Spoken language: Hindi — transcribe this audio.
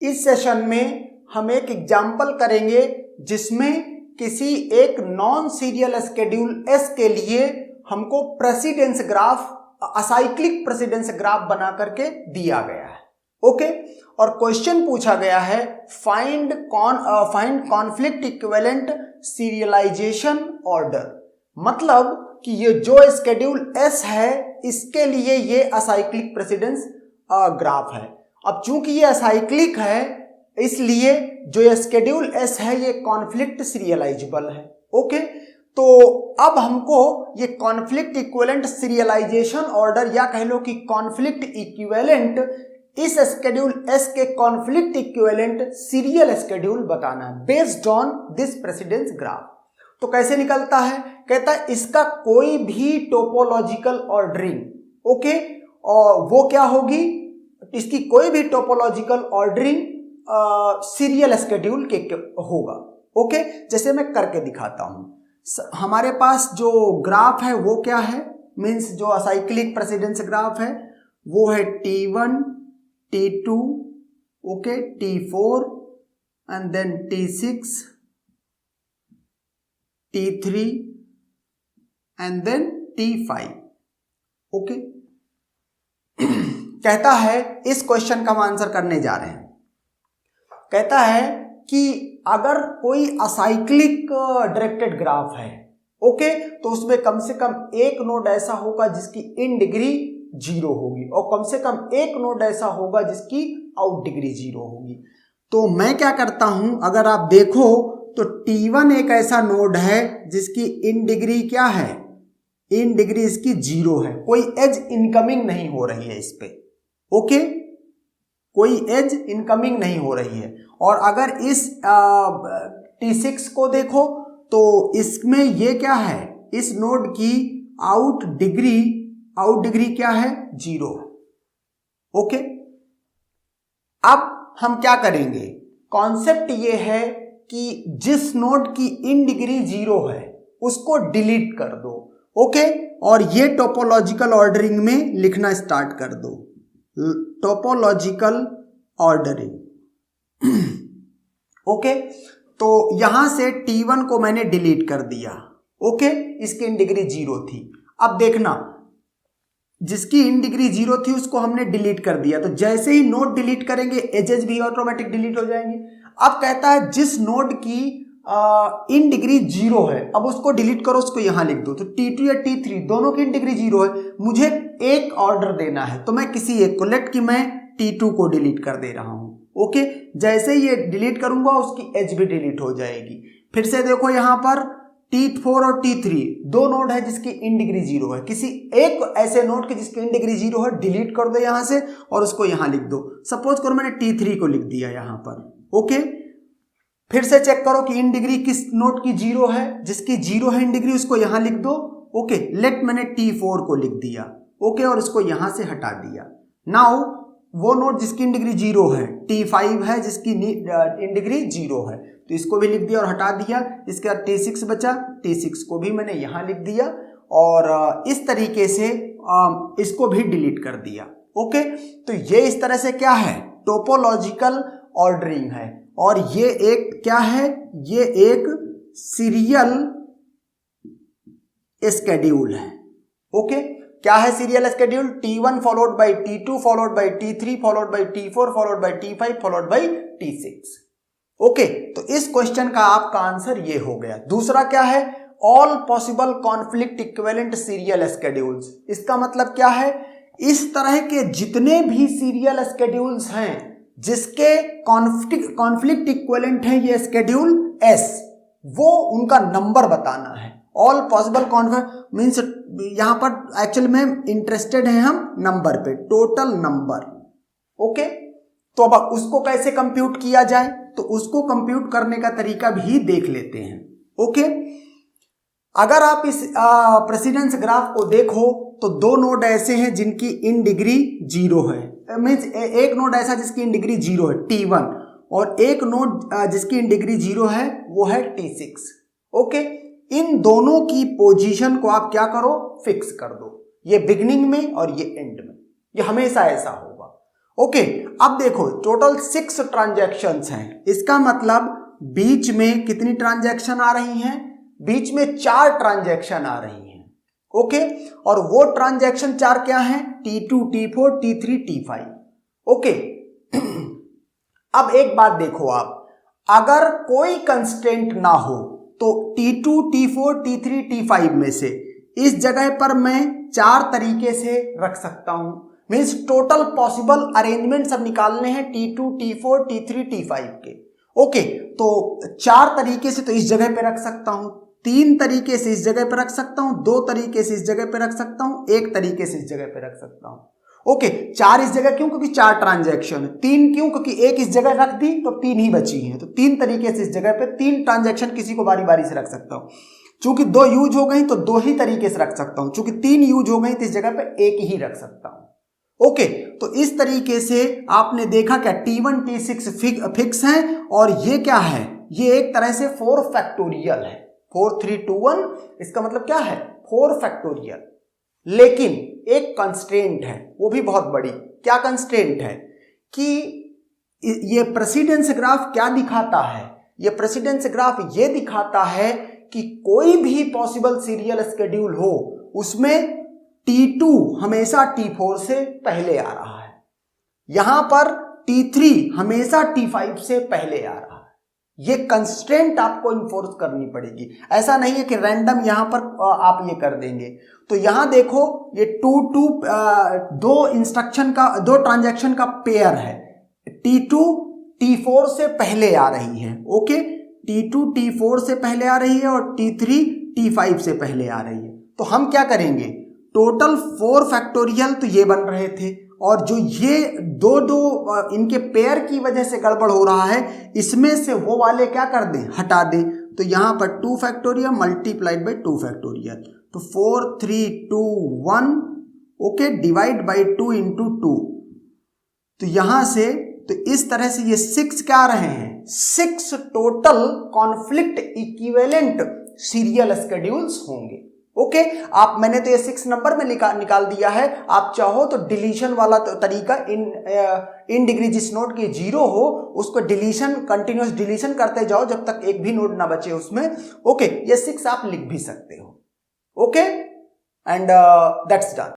इस सेशन में हम एक एग्जाम्पल करेंगे जिसमें किसी एक नॉन सीरियल स्केड्यूल एस के लिए हमको precedence graph, acyclic precedence graph बना करके दिया गया है। ओके, और क्वेश्चन पूछा गया है find conflict equivalent serialisation order. मतलब कि ये जो स्केड्यूल एस है इसके लिए ये असाइक्लिक प्रेसिडेंस ग्राफ है। अब चूंकि ये असाइक्लिक है इसलिए जो ये स्केड्यूल एस है ये कॉन्फ्लिक्ट सीरियलाइजेबल है। ओके, तो अब हमको ये कॉन्फ्लिक्ट इक्विवेलेंट सीरियलाइजेशन ऑर्डर या कह लो कि कॉन्फ्लिक्ट इक्विवेलेंट, इस स्केड्यूल एस के कॉन्फ्लिक्ट इक्विवेलेंट सीरियल स्केड्यूल बताना है based on this precedence graph. तो कैसे निकलता है? कहता है इसका कोई भी टोपोलॉजिकल ऑर्डरिंग, ओके, और वो क्या होगी, इसकी कोई भी टोपोलॉजिकल ऑर्डरिंग सीरियल स्केड्यूल के होगा। ओके, जैसे मैं करके दिखाता हूं। हमारे पास जो ग्राफ है वो क्या है, मींस जो असाइक्लिक प्रेसिडेंस ग्राफ है वो है T1, T2, okay, T4 and then T6, T3 and then T5। Okay, कहता है इस क्वेश्चन का हम आंसर करने जा रहे हैं। कहता है कि अगर कोई असाइक्लिक डायरेक्टेड ग्राफ है, ओके, तो उसमें कम से कम एक नोड ऐसा होगा जिसकी इन डिग्री 0 होगी और कम से कम एक नोड ऐसा होगा जिसकी आउट डिग्री 0 होगी। तो मैं क्या करता हूं, अगर आप देखो तो T1 एक ऐसा नोड है जिसकी इन डिग्री क्या है, इन डिग्री इसकी 0 है, कोई एज इनकमिंग नहीं हो रही है इस पे। ओके, कोई एज इनकमिंग नहीं हो रही है। और अगर इस T6 को देखो तो इसमें ये क्या है, इस नोड की आउट डिग्री क्या है, 0। ओके, अब हम क्या करेंगे, कॉन्सेप्ट ये है कि जिस नोड की इन डिग्री 0 है उसको डिलीट कर दो। ओके, और ये टोपोलॉजिकल ऑर्डरिंग में लिखना स्टार्ट कर दो, टोपोलॉजिकल ऑर्डरिंग। ओके, तो यहां से T1 को मैंने डिलीट कर दिया। ओके, इसकी इन डिग्री 0 थी। अब देखना, जिसकी इन डिग्री 0 थी उसको हमने डिलीट कर दिया, तो जैसे ही नोड डिलीट करेंगे एजेस भी ऑटोमेटिक डिलीट हो जाएंगे। अब कहता है जिस नोड की इन डिग्री 0 है, अब उसको डिलीट करो, उसको यहां लिख दो। तो T2 या T3 दोनों की इन डिग्री 0 है, मुझे एक ऑर्डर देना है, तो मैं किसी एक को, लेट कि मैं T2 को डिलीट कर दे रहा हूं। ओके, जैसे ये डिलीट करूंगा उसकी एज भी डिलीट हो जाएगी। फिर से देखो यहां पर T4 और T3 दो नोड है जिसकी इन डिग्री 0 है, किसी एक ऐसे नोड की जिसकी इन डिग्री 0 है डिलीट कर दो यहां से और उसको यहां लिख दो। सपोज करो मैंने T3 को लिख दिया यहां पर। ओके, फिर से चेक करो कि इन डिग्री किस नोड की 0 है, जिसकी 0 है इन डिग्री उसको यहां लिख दो। ओके, लेट मैंने T4 को लिख दिया। ओके, और इसको यहां से हटा दिया। नाउ वो नोड जिसकी इन डिग्री 0 है, T5 है जिसकी इन डिग्री 0 है, तो इसको भी लिख दिया और हटा दिया। इसके बाद T6 बचा, T6 को भी मैंने यहां लिख दिया और इस तरीके से इसको भी डिलीट कर दिया। ओके, तो ये इस तरह से क्या है, टोपोलॉजिकल ऑर्डरिंग है। और ये एक क्या है, ये एक सीरियल स्केड्यूल है। ओके, क्या है serial schedule, T1 followed by T2 followed by T3 followed by T4 followed by T5 followed by T6। Okay, तो इस क्वेश्चन का आपका आंसर ये हो गया। दूसरा क्या है, all possible conflict equivalent serial schedules. इसका मतलब क्या है, इस तरह के जितने भी सीरियल स्केड्यूल्स हैं जिसके कॉन्फ्लिक्ट इक्विवेलेंट है ये स्केड्यूल एस, वो उनका नंबर बताना है। ऑल पॉसिबल कॉन्फ्लिक्ट मीन्स यहां पर एक्चुअल में इंटरेस्टेड है हम नंबर पे, टोटल नंबर। ओके, तो अब उसको कैसे कंप्यूट किया जाए, तो उसको कंप्यूट करने का तरीका भी देख लेते हैं। ओके, अगर आप इस प्रेसिडेंस ग्राफ को देखो तो दो नोड ऐसे हैं जिनकी इन डिग्री 0 है, मीन्स एक नोड ऐसा जिसकी इन डिग्री 0 है T1, और एक नोड जिसकी इन डिग्री 0 है वो है T6। ओके, इन दोनों की पोजीशन को आप क्या करो, फिक्स कर दो, ये बिगिनिंग में और ये एंड में, ये हमेशा ऐसा होगा। ओके, अब देखो टोटल 6 ट्रांजैक्शंस हैं, इसका मतलब बीच में कितनी ट्रांजैक्शन आ रही हैं? बीच में 4 ट्रांजैक्शन आ रही हैं। ओके, और वो ट्रांजैक्शन 4 क्या हैं? T2, T4, T3, T5। Okay, अब एक बात देखो आप, अगर कोई कंस्ट्रेंट ना हो तो T2, T4, T3, T5 में से इस जगह पर मैं 4 तरीके से रख सकता हूं। मीन्स टोटल पॉसिबल अरेंजमेंट सब निकालने हैं T2, T4, T3, T5 के। ओके, तो 4 तरीके से तो इस जगह पे रख सकता हूं, 3 तरीके से इस जगह पे रख सकता हूं, 2 तरीके से इस जगह पे रख सकता हूं, 1 तरीके से इस जगह पे रख सकता हूं। ओके, 4 इस जगह क्यों? क्योंकि 4 ट्रांजैक्शन। 3 क्यों? क्योंकि 1 इस जगह रख दी तो 3 ही बची हैं, तो 3 तरीके से इस जगह पे 3 ट्रांजैक्शन किसी को बारी बारी से रख सकता हूं। चूंकि 2 यूज हो गई तो 2 ही तरीके से रख सकता हूं, चूंकि 3 यूज हो गई तो इस जगह पे 1 ही रख सकता हूं। ओके, तो इस तरीके से आपने देखा क्या T1, T6 फिक्स हैं, और ये क्या है? ये एक तरह से 4 फैक्टोरियल है। 4, 3, 2, 1, इसका मतलब क्या है? 4 फैक्टोरियल। लेकिन एक कंस्ट्रेंट है, वो भी बहुत बड़ी। क्या कंस्ट्रेंट है? कि ये प्रेसिडेंस ग्राफ क्या दिखाता है? ये प्रेसिडेंस ग्राफ ये दिखाता है कि कोई भी पॉसिबल सीरियल स्केड्यूल हो उसमें T2 हमेशा T4 से पहले आ रहा है, यहां पर T3 हमेशा T5 से पहले आ रहा है। ये कंस्ट्रेंट आपको इन्फोर्स करनी पड़ेगी। ऐसा नहीं है कि रैंडम यहां पर आप ये कर देंगे। तो यहां देखो ये 2 इंस्ट्रक्शन का, 2 ट्रांजैक्शन का पेयर है। T2 T4 से पहले आ रही है। ओके, T2 T4 से पहले आ रही है और T3 T5 से पहले आ रही है। तो हम क्या करेंगे? टोटल 4 फैक्टोरियल तो ये बन रहे थे, और जो ये 2 इनके पेयर की वजह से गड़बड़ हो रहा है, इसमें से वो वाले क्या कर दें? हटा दें। तो यहां पर 2 फैक्टोरियल मल्टीप्लाइड बाई 2 फैक्टोरियल, तो 4, 3, 2, 1। Okay, divide by 2 into 2। तो यहां से तो इस तरह से ये 6 क्या आ रहे हैं? 6 total conflict equivalent serial schedules होंगे। ओके, मैंने तो ये 6 नंबर में निकाल दिया है। आप चाहो तो डिलीशन वाला तरीका, इन डिग्री जिस नोड की 0 हो उसको डिलीशन, कंटिन्यूअस डिलीशन करते जाओ जब तक एक भी नोड ना बचे उसमें। ओके, ये 6 आप लिख भी सकते हो। Okay, and that's done.